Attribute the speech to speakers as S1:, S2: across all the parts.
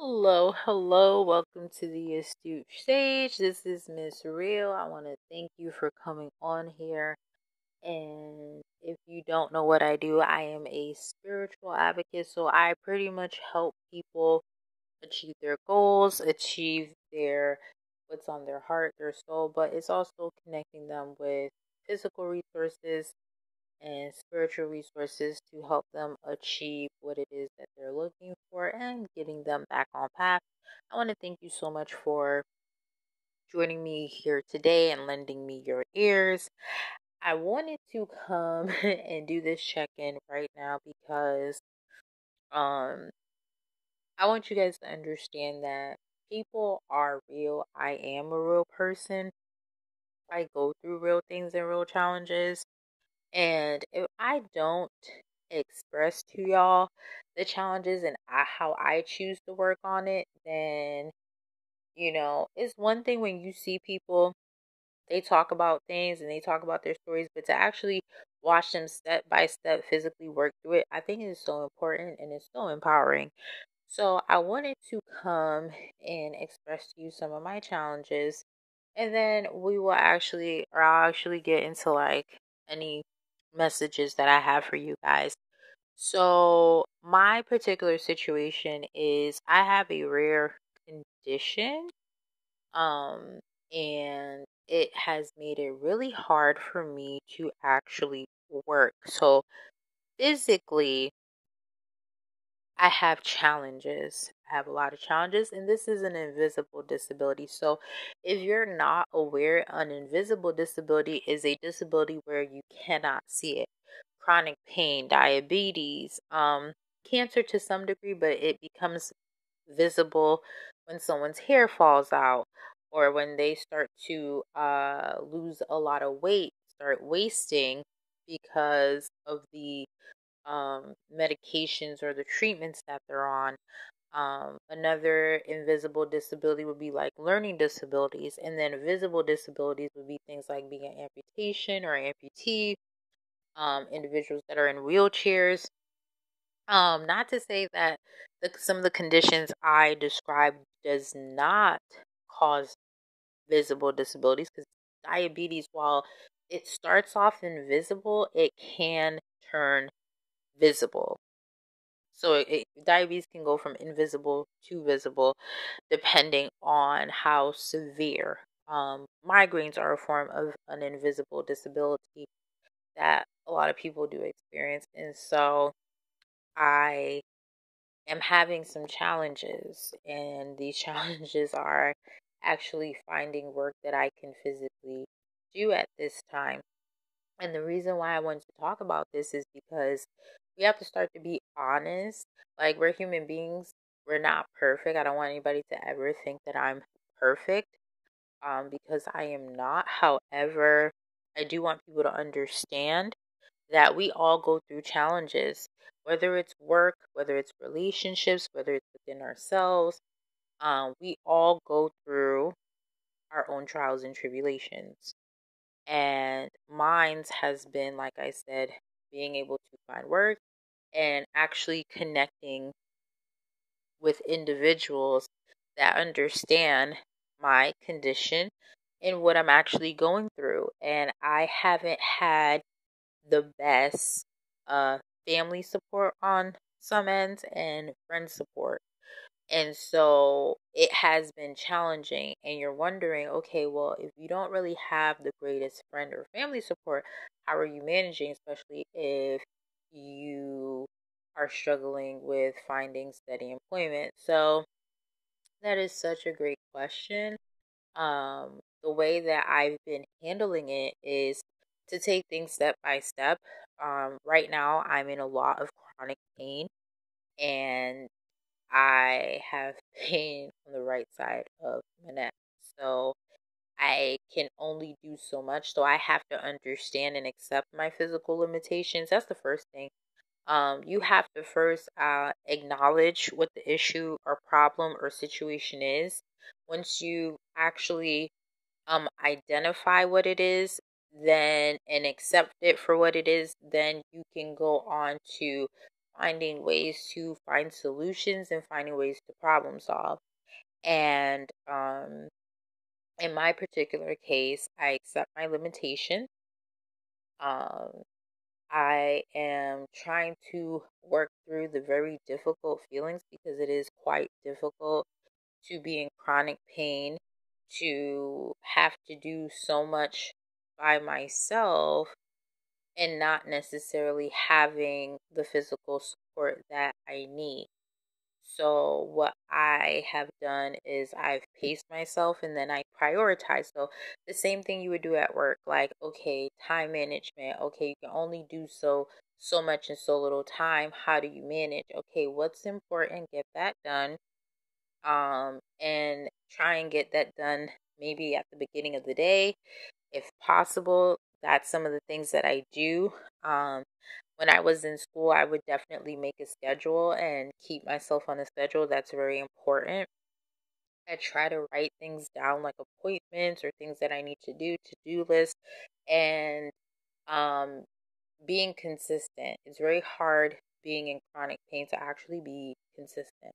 S1: Hello, hello. Welcome to the Astute Stage. This is Miss Real. I want to thank you for coming on here. And if you don't know what I do, I am a spiritual advocate. So I pretty much help people achieve their goals, achieve their what's on their heart, their soul, but it's also connecting them with physical resources and spiritual resources to help them achieve what it is that they're looking for and getting them back on path. I want to thank you so much for joining me here today and lending me your ears. I wanted to come and do this check-in right now because um I want you guys to understand that people are real. I am a real person. I go through real things and real challenges. And if I don't express to y'all the challenges and how I choose to work on it, then, it's one thing when you see people, they talk about things and they talk about their stories, but to actually watch them step by step physically work through it, I think it is so important and it's so empowering. So I wanted to come and express to you some of my challenges, and then I'll actually get into like any messages that I have for you guys. So my particular situation is I have a rare condition, um, and it has made it really hard for me to actually work. So physically, I have challenges. I have a lot of challenges, and this is an invisible disability. So, if you're not aware, an invisible disability is a disability where you cannot see it. Chronic pain, diabetes, cancer to some degree, but it becomes visible when someone's hair falls out or when they start to lose a lot of weight, start wasting because of the medications or the treatments that they're on. Another invisible disability would be like learning disabilities, and then visible disabilities would be things like being an amputation or amputee, individuals that are in wheelchairs. Not to say that some of the conditions I described does not cause visible disabilities, because diabetes, while it starts off invisible, it can turn visible. So diabetes can go from invisible to visible depending on how severe. Migraines are a form of an invisible disability that a lot of people do experience. And so I am having some challenges, and these challenges are actually finding work that I can physically do at this time. And the reason why I wanted to talk about this is because we have to start to be honest. Like, we're human beings, we're not perfect. I don't want anybody to ever think that I'm perfect, because I am not. However, I do want people to understand that we all go through challenges, whether it's work, whether it's relationships, whether it's within ourselves. We all go through our own trials and tribulations. And mine's has been, like I said, being able to find work and actually connecting with individuals that understand my condition and what I'm actually going through. And I haven't had the best uh, family support on some ends and friend support. And so it has been challenging, and you're wondering, okay, well, if you don't really have the greatest friend or family support, how are you managing, especially if you are struggling with finding steady employment? So that is such a great question. The way that I've been handling it is to take things step by step. Right now, I'm in a lot of chronic pain, and I have pain on the right side of my neck. So I can only do so much. So I have to understand and accept my physical limitations. That's the first thing. You have to first acknowledge what the issue or problem or situation is. Once you actually identify what it is, then and accept it for what it is, then you can go on to finding ways to find solutions and finding ways to problem solve. And in my particular case, I accept my limitation. Um, I am trying to work through the very difficult feelings because it is quite difficult to be in chronic pain, to have to do so much by myself and not necessarily having the physical support that I need. So, what I have done is I've paced myself and then I prioritize. So, the same thing you would do at work, like, okay, time management. Okay, you can only do so much in so little time. How do you manage? Okay, what's important? Get that done. And try and get that done maybe at the beginning of the day, if possible. That's some of the things that I do. Um, when I was in school, I would definitely make a schedule and keep myself on a schedule. That's very important. I try to write things down like appointments or things that I need to do, to-do list, and um, being consistent. It's very hard being in chronic pain to actually be consistent.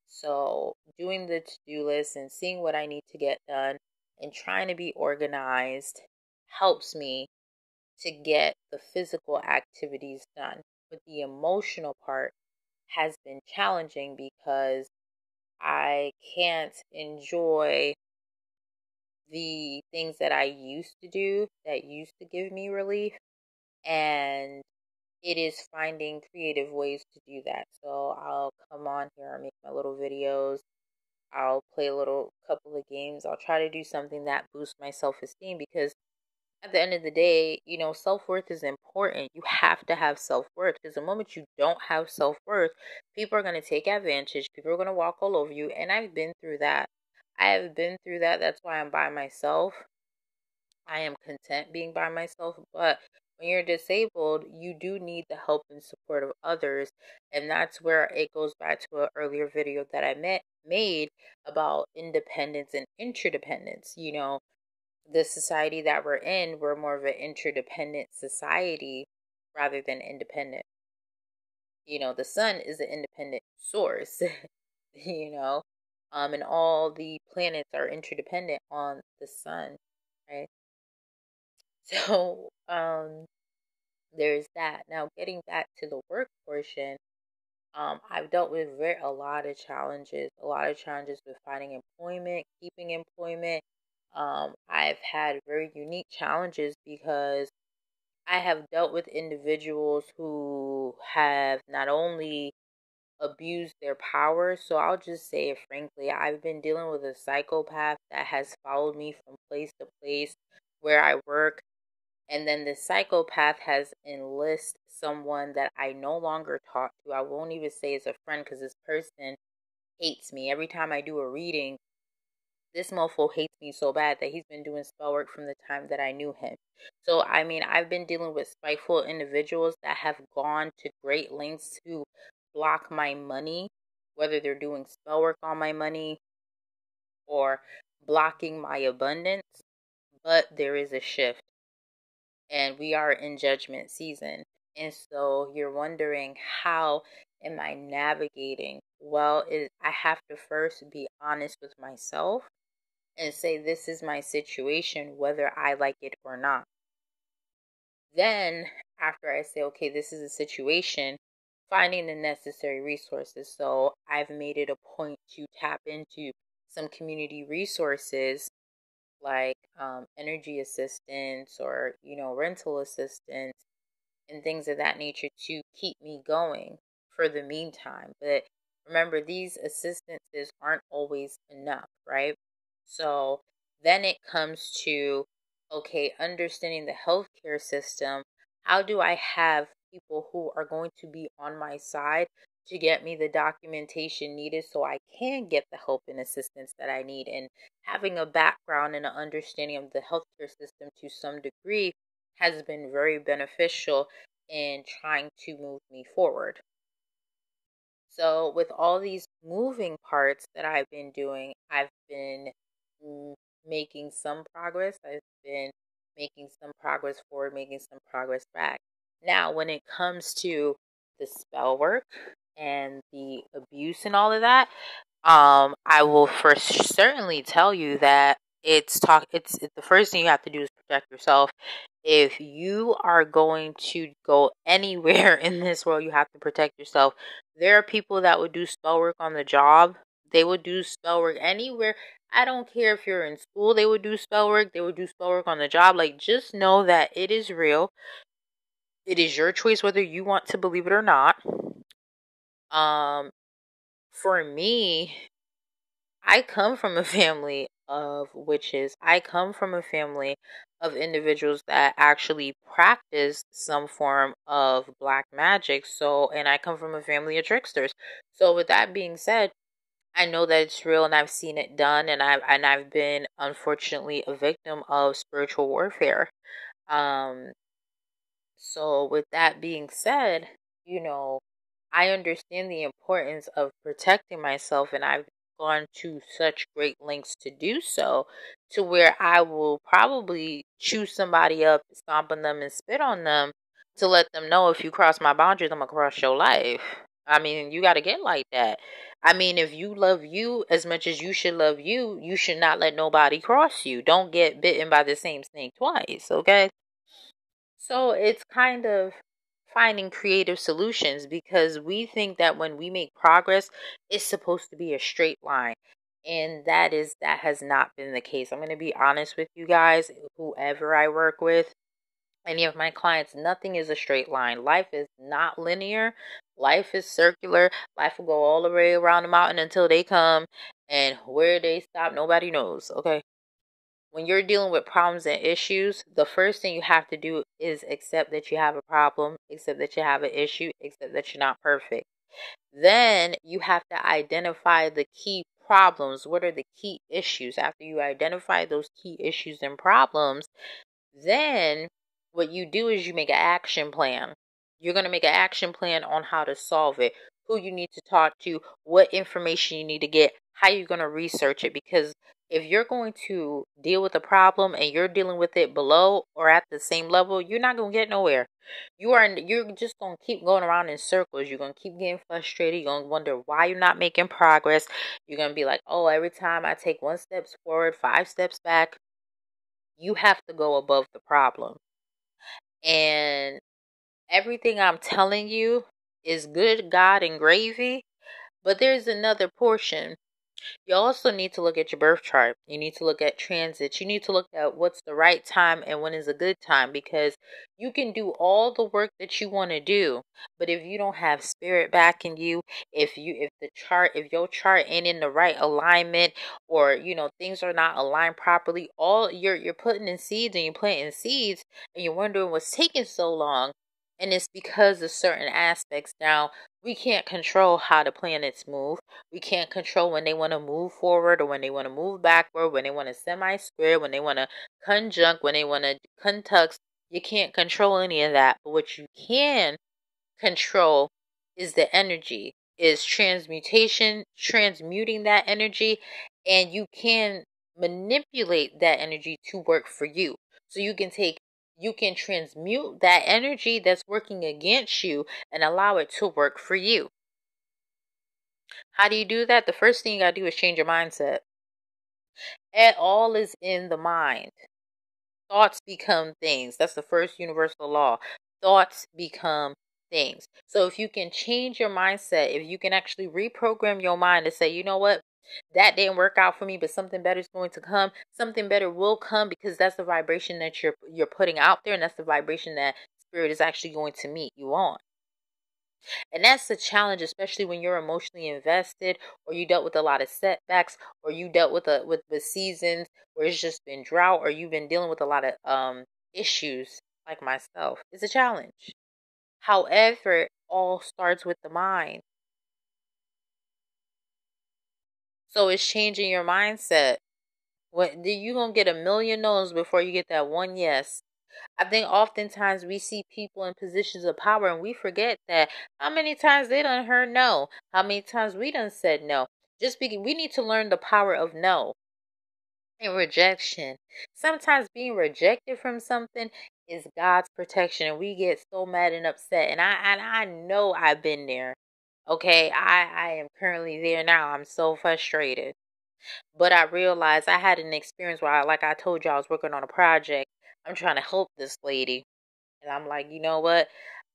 S1: So, doing the to-do list and seeing what I need to get done and trying to be organized helps me to get the physical activities done. But the emotional part has been challenging because I can't enjoy the things that I used to do that used to give me relief. And it is finding creative ways to do that. So I'll come on here and make my little videos. I'll play a little couple of games. I'll try to do something that boosts my self-esteem because at the end of the day, self-worth is important. You have to have self-worth because the moment you don't have self-worth, people are going to take advantage. People are going to walk all over you. And I've been through that. I have been through that. That's why I'm by myself. I am content being by myself. But when you're disabled, you do need the help and support of others. And that's where it goes back to an earlier video that I made about independence and interdependence. The society that we're in, we're more of an interdependent society rather than independent. The sun is an independent source, and all the planets are interdependent on the sun, right? So, there's that. Now, getting back to the work portion, I've dealt with a lot of challenges with finding employment, keeping employment. I've had very unique challenges because I have dealt with individuals who have not only abused their power, so I'll just say it frankly, I've been dealing with a psychopath that has followed me from place to place where I work. And then the psychopath has enlisted someone that I no longer talk to. I won't even say it's a friend because this person hates me. Every time I do a reading, this mofo hates me so bad that he's been doing spell work from the time that I knew him. So, I mean, I've been dealing with spiteful individuals that have gone to great lengths to block my money, whether they're doing spell work on my money or blocking my abundance. But there is a shift, and we are in judgment season. And so you're wondering, how am I navigating? Well, I have to first be honest with myself and say, this is my situation, whether I like it or not. Then, after I say, okay, this is a situation, finding the necessary resources. So I've made it a point to tap into some community resources like energy assistance or, rental assistance and things of that nature to keep me going for the meantime. But remember, these assistances aren't always enough, right? So then it comes to, okay, understanding the healthcare system. How do I have people who are going to be on my side to get me the documentation needed so I can get the help and assistance that I need? And having a background and an understanding of the healthcare system to some degree has been very beneficial in trying to move me forward. So, with all these moving parts that I've been doing, I've been making some progress. I've been making some progress forward, making some progress back. Now, when it comes to the spell work and the abuse and all of that, I will for certainly tell you that it's the first thing you have to do is protect yourself. If you are going to go anywhere in this world, you have to protect yourself. There are people that would do spell work on the job. They would do spell work anywhere. I don't care if you're in school, they would do spell work. They would do spell work on the job. Like, just know that it is real. It is your choice whether you want to believe it or not. For me, I come from a family of witches. I come from a family of individuals that actually practice some form of black magic. So, and I come from a family of tricksters. So, with that being said, I know that it's real and I've seen it done, and I've been unfortunately a victim of spiritual warfare. Um so with that being said, I understand the importance of protecting myself, and I've gone to such great lengths to do so, to where I will probably chew somebody up, stomp on them, and spit on them to let them know, if you cross my boundaries, I'm gonna cross your life. I mean, you got to get like that. I mean, if you love you as much as you should love you, you should not let nobody cross you. Don't get bitten by the same snake twice, okay? So it's kind of finding creative solutions, because we think that when we make progress, it's supposed to be a straight line. And that has not been the case. I'm going to be honest with you guys, whoever I work with, any of my clients, nothing is a straight line. Life is not linear. Life is circular. Life will go all the way around the mountain until they come, and where they stop, nobody knows. Okay. When you're dealing with problems and issues, the first thing you have to do is accept that you have a problem, accept that you have an issue, accept that you're not perfect. Then you have to identify the key problems. What are the key issues? After you identify those key issues and problems, then what you do is you make an action plan. You're going to make an action plan on how to solve it, who you need to talk to, what information you need to get, how you're going to research it. Because if you're going to deal with a problem and you're dealing with it below or at the same level, you're not going to get nowhere. You're just going to keep going around in circles. You're going to keep getting frustrated. You're going to wonder why you're not making progress. You're going to be like, oh, every time I take 1 step forward, 5 steps back. You have to go above the problem. And everything I'm telling you is good, God, and gravy. But there's another portion. You also need to look at your birth chart. You need to look at transits. You need to look at what's the right time and when is a good time, because you can do all the work that you want to do, but if you don't have spirit backing you, if your chart ain't in the right alignment, or things are not aligned properly, all you're putting in seeds and you're planting seeds, and you're wondering what's taking so long, and it's because of certain aspects. Now, we can't control how the planets move. We can't control when they want to move forward or when they want to move backward, when they want to semi-square, when they want to conjunct, when they want to contux. You can't control any of that. But what you can control is the energy, is transmuting that energy, and you can manipulate that energy to work for you. So you can transmute that energy that's working against you and allow it to work for you. How do you do that? The first thing you gotta do is change your mindset. It all is in the mind. Thoughts become things. That's the first universal law. Thoughts become things. So if you can change your mindset, if you can actually reprogram your mind to say, you know what, that didn't work out for me, but something better is going to come. Something better will come, because that's the vibration that you're putting out there, and that's the vibration that spirit is actually going to meet you on. And that's the challenge, especially when you're emotionally invested, or you dealt with a lot of setbacks, or you dealt with with seasons where it's just been drought, or you've been dealing with a lot of issues like myself. It's a challenge. However, it all starts with the mind. So it's changing your mindset. You're going to get a million no's before you get that one yes. I think oftentimes we see people in positions of power and we forget that how many times they done heard no, how many times we done said no. Just because we need to learn the power of no and rejection. Sometimes being rejected from something is God's protection, and we get so mad and upset. And I know I've been there. Okay, I am currently there now. I'm so frustrated. But I realized I had an experience where, like I told you, I was working on a project. I'm trying to help this lady. And I'm like, you know what?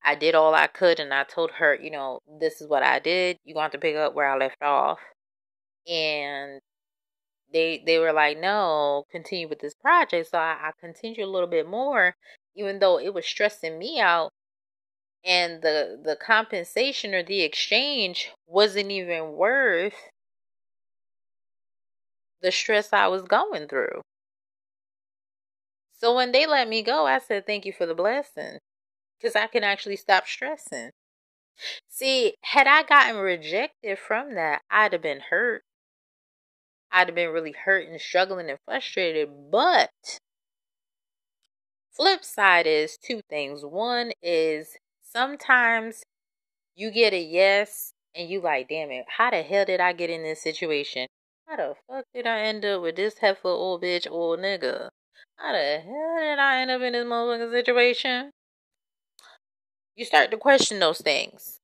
S1: I did all I could, and I told her, this is what I did. You're going to have to pick up where I left off. And they were like, no, continue with this project. So I continued a little bit more, even though it was stressing me out. And the compensation or the exchange wasn't even worth the stress I was going through. So when they let me go, I said, thank you for the blessing, because I can actually stop stressing. See, had I gotten rejected from that, I'd have been hurt. I'd have been really hurt and struggling and frustrated. But flip side is two things. One is sometimes you get a yes and you like, damn it, how the hell did I get in this situation? How the fuck did I end up with this heifer old bitch old nigga? How the hell did I end up in this motherfucking situation? You start to question those things.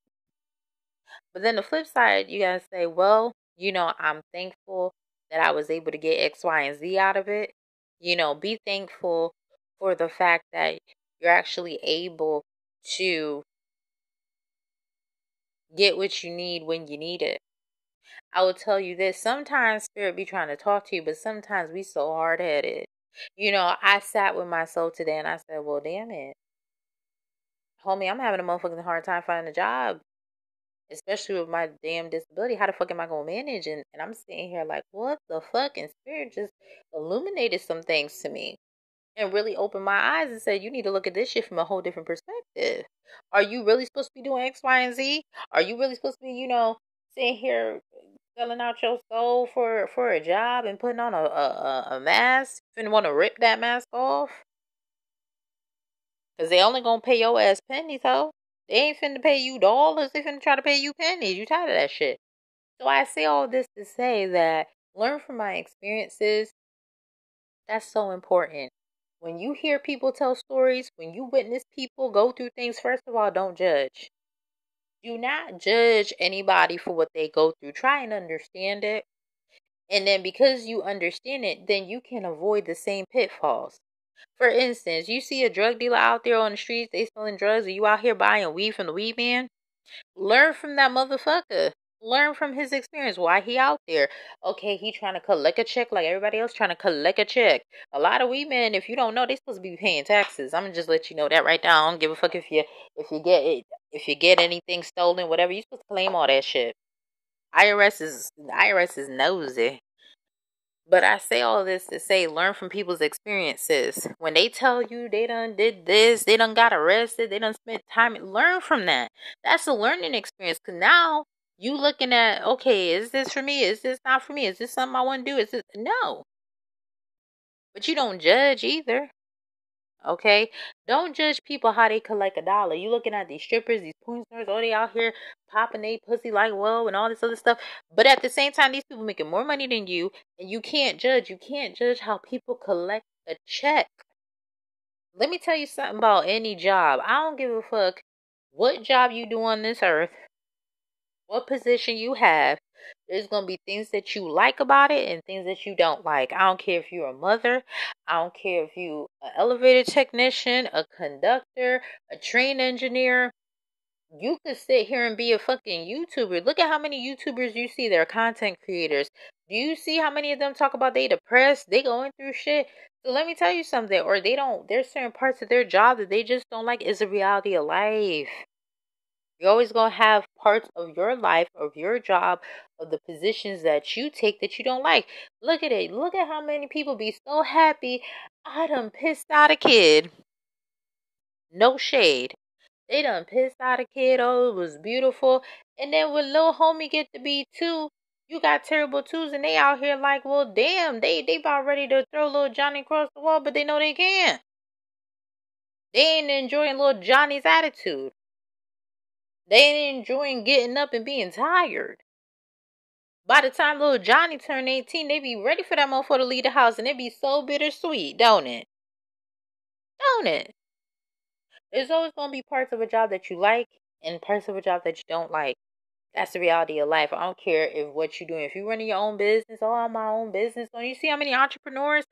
S1: But then the flip side, you gotta say, well, I'm thankful that I was able to get X, Y, and Z out of it. Be thankful for the fact that you're actually able to get what you need when you need it. I will tell you this, sometimes spirit be trying to talk to you, but sometimes we so hard-headed. I sat with myself today and I said, well, damn it. Homie, I'm having a motherfucking hard time finding a job, especially with my damn disability. How the fuck am I going to manage? And I'm sitting here like, what the fuck? And spirit just illuminated some things to me and really opened my eyes and said, you need to look at this shit from a whole different perspective. Are you really supposed to be doing X, Y, and Z? Are you really supposed to be, sitting here selling out your soul for a job and putting on a mask? Finna want to rip that mask off? Because they only going to pay your ass pennies, ho. They ain't finna pay you dollars. They finna try to pay you pennies. You tired of that shit. So I say all this to say that learn from my experiences. That's so important. When you hear people tell stories, when you witness people go through things, first of all, don't judge. Do not judge anybody for what they go through. Try and understand it. And then because you understand it, then you can avoid the same pitfalls. For instance, you see a drug dealer out there on the streets, they selling drugs, and you out here buying weed from the weed man. Learn from that motherfucker. Learn from his experience. Why he out there? Okay, he trying to collect a check like everybody else trying to collect a check. A lot of weed men, if you don't know, they supposed to be paying taxes. I'm gonna just let you know that right now. I don't give a fuck if you get anything stolen, whatever. You supposed to claim all that shit. The IRS is nosy. But I say all this to say, learn from people's experiences. When they tell you they done did this, they done got arrested, they done spent time, learn from that. That's a learning experience. Because now you looking at, okay, is this for me? Is this not for me? Is this something I want to do? Is this? No. But you don't judge either. Okay? Don't judge people how they collect a dollar. You looking at these strippers, these porn stars, oh, they out here popping they pussy like whoa and all this other stuff. But at the same time, these people making more money than you, and you can't judge. You can't judge how people collect a check. Let me tell you something about any job. I don't give a fuck what job you do on this earth, what position you have. There's going to be things that you like about it and things that you don't like. I don't care if you're a mother. I don't care if you an elevator technician, a conductor, a train engineer. You could sit here and be a fucking YouTuber. Look at how many YouTubers you see. They're content creators. Do you see how many of them talk about they depressed? They going through shit. So let me tell you something. Or they don't. There's certain parts of their job that they just don't like. It's a reality of life. You're always going to have parts of your life, of your job, of the positions that you take that you don't like. Look at it. Look at how many people be so happy. I done pissed out a kid. No shade. They done pissed out a kid. Oh, it was beautiful. And then when little homie get to be 2, you got terrible 2s, and they out here like, well, damn, they about ready to throw little Johnny across the wall, but they know they can't. They ain't enjoying little Johnny's attitude. They ain't enjoying getting up and being tired. By the time little Johnny turned 18, they be ready for that motherfucker to leave the house, and it be so bittersweet, don't it? Don't it? There's always gonna be parts of a job that you like and parts of a job that you don't like. That's the reality of life. I don't care if what you're doing. If you're running your own business, oh, I'm my own business. Don't you see how many entrepreneurs?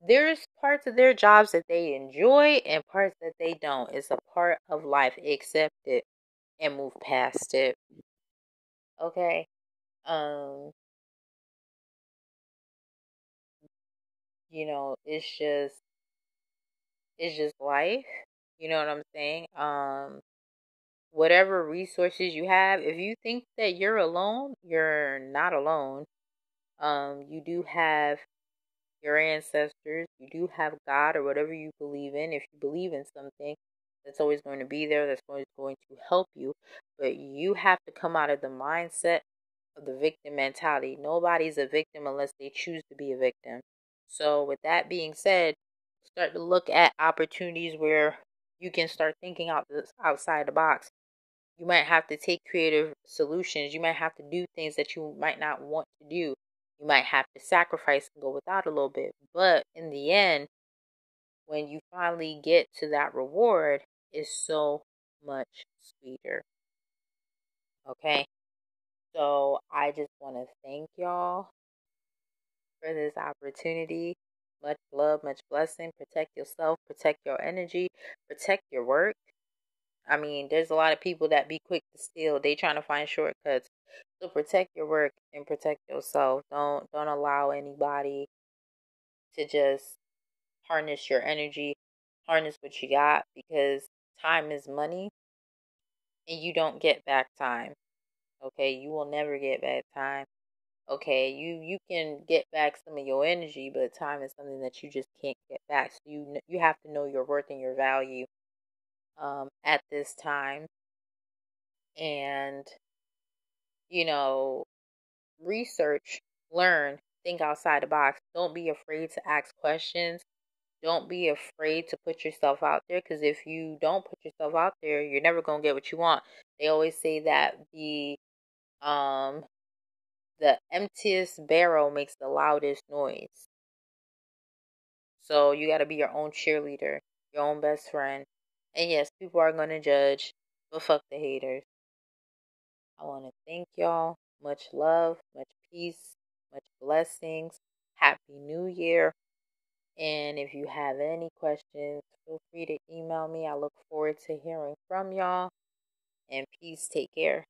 S1: There's parts of their jobs that they enjoy and parts that they don't. It's a part of life. Accept it and move past it. Okay. Um, it's just life. You know what I'm saying? Whatever resources you have, if you think that you're alone, you're not alone. You do have your ancestors, you do have God or whatever you believe in. If you believe in something, that's always going to be there, that's always going to help you. But you have to come out of the mindset of the victim mentality. Nobody's a victim unless they choose to be a victim. So, with that being said, start to look at opportunities where you can start thinking outside the box. You might have to take creative solutions. You might have to do things that you might not want to do. You might have to sacrifice and go without a little bit. But in the end, when you finally get to that reward, it's so much sweeter. Okay? So I just want to thank y'all for this opportunity. Much love, much blessing. Protect yourself, protect your energy, protect your work. I mean, there's a lot of people that be quick to steal. They trying to find shortcuts. So protect your work and protect yourself. Don't allow anybody to just harness your energy, harness what you got, because time is money and you don't get back time. Okay, you will never get back time. Okay, you can get back some of your energy, but time is something that you just can't get back. So you have to know your worth and your value at this time, and you know research, learn, think outside the box. Don't be afraid to ask questions. Don't be afraid to put yourself out there, because if you don't put yourself out there, you're never going to get what you want. They always say that um the emptiest barrel makes the loudest noise. So you got to be your own cheerleader, your own best friend. And yes, people are going to judge, but fuck the haters. I want to thank y'all. Much love, much peace, much blessings. Happy New Year. And if you have any questions, feel free to email me. I look forward to hearing from y'all. And peace. Take care.